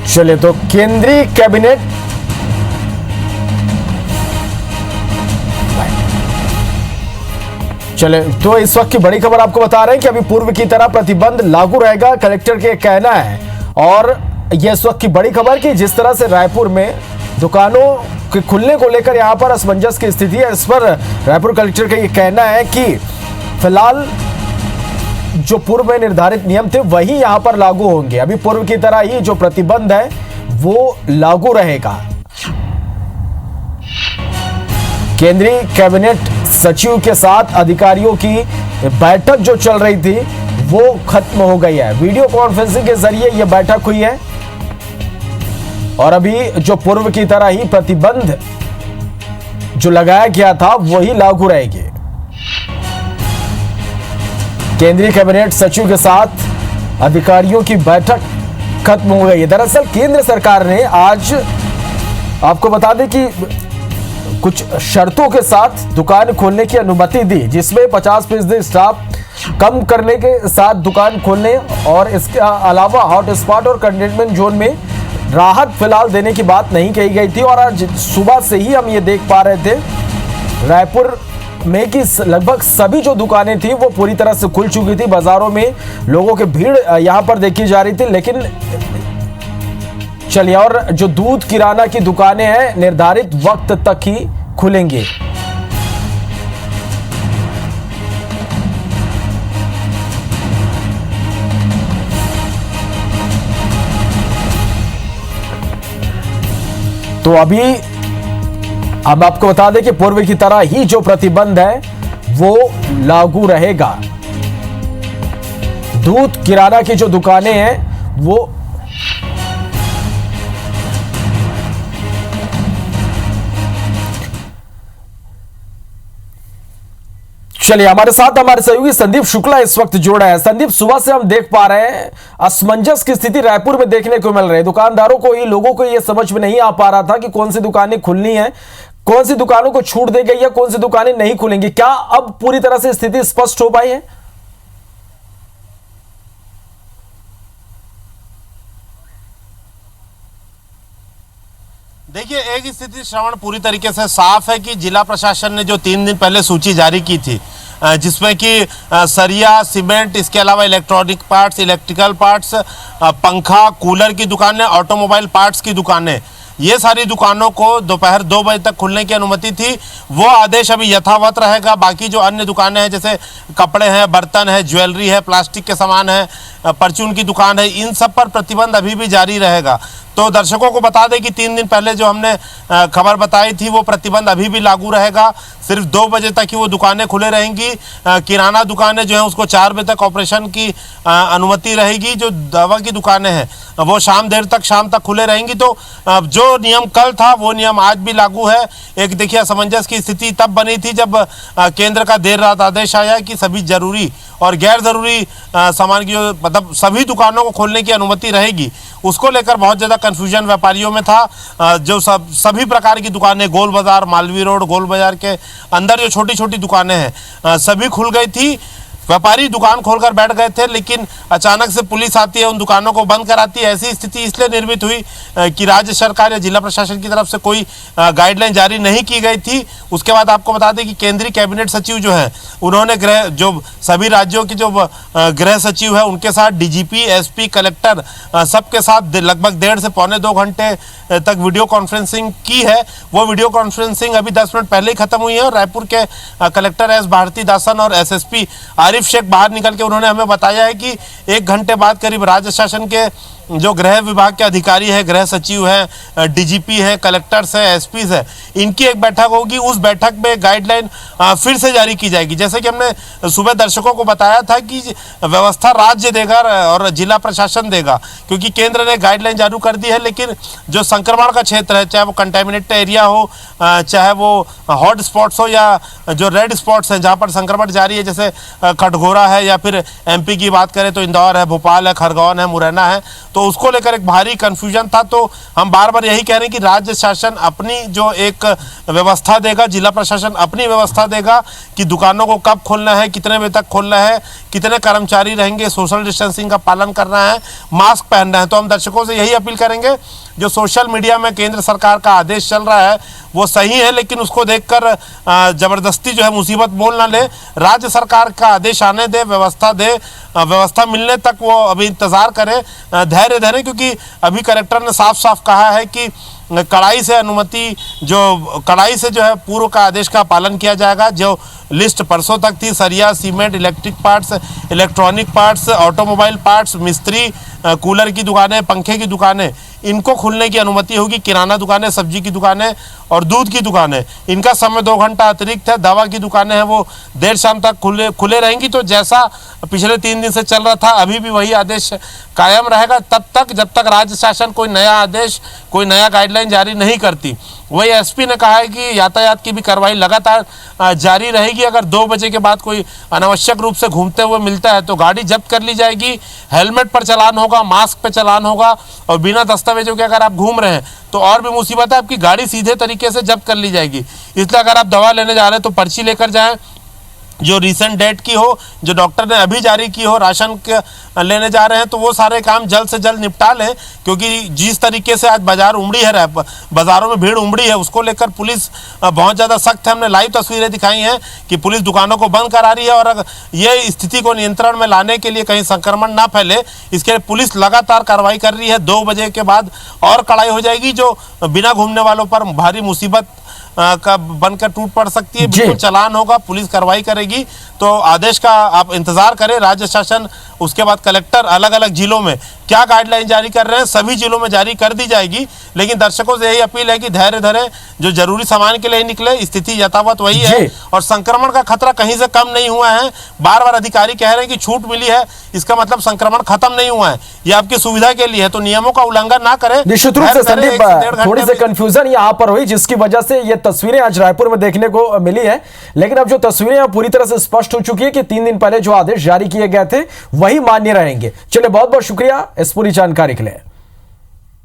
चलिए, तो केंद्रीय कैबिनेट चले तो इस वक्त की बड़ी खबर आपको बता रहे हैं कि अभी पूर्व की तरह प्रतिबंध लागू रहेगा, कलेक्टर के कहना है। और यह इस वक्त की बड़ी खबर कि जिस तरह से रायपुर में दुकानों के खुलने को लेकर यहां पर असमंजस की स्थिति है, इस पर रायपुर कलेक्टर का यह कहना है कि फिलहाल जो पूर्व में निर्धारित नियम थे वही यहां पर लागू होंगे। अभी पूर्व की तरह ही जो प्रतिबंध है वो लागू रहेगा। केंद्रीय कैबिनेट सचिव के साथ अधिकारियों की बैठक जो चल रही थी वो खत्म हो गई है। वीडियो कॉन्फ्रेंसिंग के जरिए यह बैठक हुई है और अभी जो पूर्व की तरह ही प्रतिबंध जो लगाया गया था वही लागू रहेगी। केंद्रीय कैबिनेट सचिव के साथ अधिकारियों की बैठक खत्म हो गई है। दरअसल केंद्र सरकार ने आज आपको बता दें कि कुछ शर्तों के साथ दुकान खोलने की अनुमति दी, जिसमें 50% स्टाफ कम करने के साथ दुकान खोलने और इसके अलावा हॉटस्पॉट और कंटेनमेंट जोन में राहत फिलहाल देने की बात नहीं कही गई थी। और आज सुबह से ही हम ये देख पा रहे थे रायपुर में कि लगभग सभी जो दुकानें थी वो पूरी तरह से खुल चुकी थी। बाजारों में लोगों की भीड़ यहां पर देखी जा रही थी। लेकिन चलिए, और जो दूध किराना की दुकानें हैं निर्धारित वक्त तक ही खुलेंगे। तो अभी हम आपको बता दें कि पूर्व की तरह ही जो प्रतिबंध है वो लागू रहेगा। दूध किराना की जो दुकानें हैं वो चलिए, हमारे साथ हमारे सहयोगी संदीप शुक्ला इस वक्त जुड़ा है। संदीप, सुबह से हम देख पा रहे हैं असमंजस की स्थिति रायपुर में देखने को मिल रही है। दुकानदारों को ही, लोगों को ये समझ में नहीं आ पा रहा था कि कौन सी दुकानें खुलनी है, कौन सी दुकानों को छूट दी गई है, कौन सी दुकानें नहीं खुलेंगी। क्या अब पूरी तरह से स्थिति स्पष्ट हो पाई है? देखिए, एक स्थिति श्रवण पूरी तरीके से साफ है कि जिला प्रशासन ने जो 3 दिन पहले सूची जारी की थी, जिसमें कि सरिया, सीमेंट, इसके अलावा इलेक्ट्रॉनिक पार्ट्स, इलेक्ट्रिकल पार्ट्स, पंखा, कूलर की दुकानें, ऑटोमोबाइल पार्ट्स की दुकानें, ये सारी दुकानों को दोपहर 2 बजे तक खुलने की अनुमति थी। वो आदेश अभी यथावत रहेगा। बाकी जो अन्य दुकानें हैं जैसे कपड़े हैं, बर्तन है, ज्वेलरी है, प्लास्टिक के सामान है, परचून की दुकान है, इन सब पर प्रतिबंध अभी भी जारी रहेगा। तो दर्शकों को बता दें कि 3 दिन पहले जो हमने खबर बताई थी वो प्रतिबंध अभी भी लागू रहेगा। सिर्फ 2 बजे तक ही वो दुकानें खुले रहेंगी। किराना दुकानें जो हैं उसको 4 बजे तक ऑपरेशन की अनुमति रहेगी। जो दवा की दुकानें हैं वो शाम तक खुले रहेंगी। तो जो नियम कल था वो नियम आज भी लागू है। एक देखिए, असमंजस की स्थिति तब बनी थी जब केंद्र का देर रात आदेश आया कि सभी जरूरी और गैर जरूरी सामान की मतलब सभी दुकानों को खोलने की अनुमति रहेगी। उसको लेकर बहुत ज़्यादा कन्फ्यूजन व्यापारियों में था। जो सभी प्रकार की दुकानें, गोल बाजार, मालवीय रोड, गोल बाजार के अंदर जो छोटी छोटी दुकानें हैं सभी खुल गई थी। व्यापारी दुकान खोलकर बैठ गए थे, लेकिन अचानक से पुलिस आती है, उन दुकानों को बंद कराती है। ऐसी स्थिति इसलिए निर्मित हुई कि राज्य सरकार या जिला प्रशासन की तरफ से कोई गाइडलाइन जारी नहीं की गई थी। उसके बाद आपको बता दें कि केंद्रीय कैबिनेट सचिव जो है उन्होंने जो सभी राज्यों के जो गृह सचिव है उनके साथ डीजीपी, एसपी, कलेक्टर सबके साथ लगभग 1.5 से पौने 2 घंटे तक वीडियो कॉन्फ्रेंसिंग की है। वो वीडियो कॉन्फ्रेंसिंग अभी 10 मिनट पहले ही खत्म हुई है और रायपुर के कलेक्टर एस भारती दासन और एसएसपी आरिफ शेख बाहर निकल के उन्होंने हमें बताया है कि 1 घंटे बाद करीब राज्य शासन के जो गृह विभाग के अधिकारी है, गृह सचिव है, डीजीपी है, कलेक्टर्स है, एसपीज है, इनकी एक बैठक होगी। उस बैठक में गाइडलाइन फिर से जारी की जाएगी। जैसे कि हमने सुबह दर्शकों को बताया था कि व्यवस्था राज्य देगा और जिला प्रशासन देगा, क्योंकि केंद्र ने गाइडलाइन जारी कर दी है। लेकिन जो संक्रमण का क्षेत्र है, चाहे वो कंटेमिनेटेड एरिया हो, चाहे वो हॉट स्पॉट्स हो या जो रेड स्पॉट्स हैं जहाँ पर संक्रमण जारी है, जैसे खटघोरा है या फिर एमपी की बात करें तो इंदौर है, भोपाल है, खरगोन है, मुरैना है, तो तो उसको लेकर एक भारी कंफ्यूजन था। तो हम बार बार यही कह रहे हैं कि राज्य शासन अपनी जो एक व्यवस्था देगा, जिला प्रशासन अपनी व्यवस्था देगा कि दुकानों को कब खोलना है, कितने बजे तक खोलना है, कितने कर्मचारी रहेंगे, सोशल डिस्टेंसिंग का पालन करना है, मास्क पहनना है। तो हम दर्शकों से यही अपील करेंगे, जो सोशल मीडिया में केंद्र सरकार का आदेश चल रहा है वो सही है, लेकिन उसको देखकर जबरदस्ती जो है मुसीबत बोल ना ले। राज्य सरकार का आदेश आने दे, व्यवस्था दे, व्यवस्था मिलने तक वो अभी इंतजार करे, धैर्य धरे, क्योंकि अभी कलेक्टर ने साफ साफ कहा है कि कड़ाई से अनुमति कड़ाई से जो है पूर्व का आदेश का पालन किया जाएगा। जो लिस्ट परसों तक थी, सरिया, cement, electric parts, electronic parts, automobile parts, मिस्त्री, कूलर की दुकानें, पंखे की दुकानें, इनको खुलने की अनुमति होगी। किराना दुकानें, सब्जी की दुकानें और दूध की दुकानें, इनका समय 2 घंटा अतिरिक्त है। दवा की दुकानें हैं वो देर शाम तक खुले रहेंगी। तो जैसा पिछले 3 दिन से चल रहा था, अभी भी वही आदेश कायम रहेगा तब तक जब तक राज्य शासन कोई नया आदेश, कोई नया गाइडलाइन जारी नहीं करती। वही एसपी ने कहा है कि यातायात की भी कार्रवाई लगातार जारी रहेगी। अगर 2 बजे के बाद कोई अनावश्यक रूप से घूमते हुए मिलता है तो गाड़ी जब्त कर ली जाएगी। हेलमेट पर चालान होगा, मास्क पे चालान होगा, और बिना दस्तावेजों के अगर आप घूम रहे हैं तो और भी मुसीबत है, आपकी गाड़ी सीधे तरीके से जब्त कर ली जाएगी। इसलिए अगर आप दवा लेने जा रहे हैं तो पर्ची लेकर जाएं, जो रिसेंट डेट की हो, जो डॉक्टर ने अभी जारी की हो। राशन लेने जा रहे हैं तो वो सारे काम जल्द से जल्द निपटा लें, क्योंकि जिस तरीके से आज बाजार उमड़ी है, बाजारों में भीड़ उमड़ी है, उसको लेकर पुलिस बहुत ज़्यादा सख्त है। हमने लाइव तस्वीरें दिखाई हैं कि पुलिस दुकानों को बंद करा रही है, और ये स्थिति को नियंत्रण में लाने के लिए, कहीं संक्रमण ना फैले, इसके लिए पुलिस लगातार कार्रवाई कर रही है। 2 बजे के बाद और कड़ाई हो जाएगी, जो बिना घूमने वालों पर भारी मुसीबत का बनकर टूट पड़ सकती है। बिल्कुल चालान होगा, पुलिस कार्रवाई करेगी। तो आदेश का आप इंतजार करें, राज्य शासन, उसके बाद कलेक्टर अलग अलग जिलों में क्या गाइडलाइन जारी कर रहे हैं, सभी जिलों में जारी कर दी जाएगी। लेकिन दर्शकों से यही अपील है कि धैर्य धरें, जो जरूरी सामान के लिए निकले, स्थिति यथावत वही है और संक्रमण का खतरा कहीं से कम नहीं हुआ है। बार बार अधिकारी कह रहे हैं कि छूट मिली है, इसका मतलब संक्रमण खत्म नहीं हुआ है, ये आपकी सुविधा के लिए है। तो नियमों का उल्लंघन ना करें। निश्चित रूप से संदीप, थोड़ी सी कंफ्यूजन यहाँ पर हुई, जिसकी वजह से ये तस्वीरें आज रायपुर में देखने को मिली है। लेकिन अब जो तस्वीरें पूरी तरह से स्पष्ट हो चुकी है कि 3 दिन पहले जो आदेश जारी किए गए थे वही मान्य रहेंगे। चलिए, बहुत बहुत शुक्रिया इस पूरी जानकारी के लिए।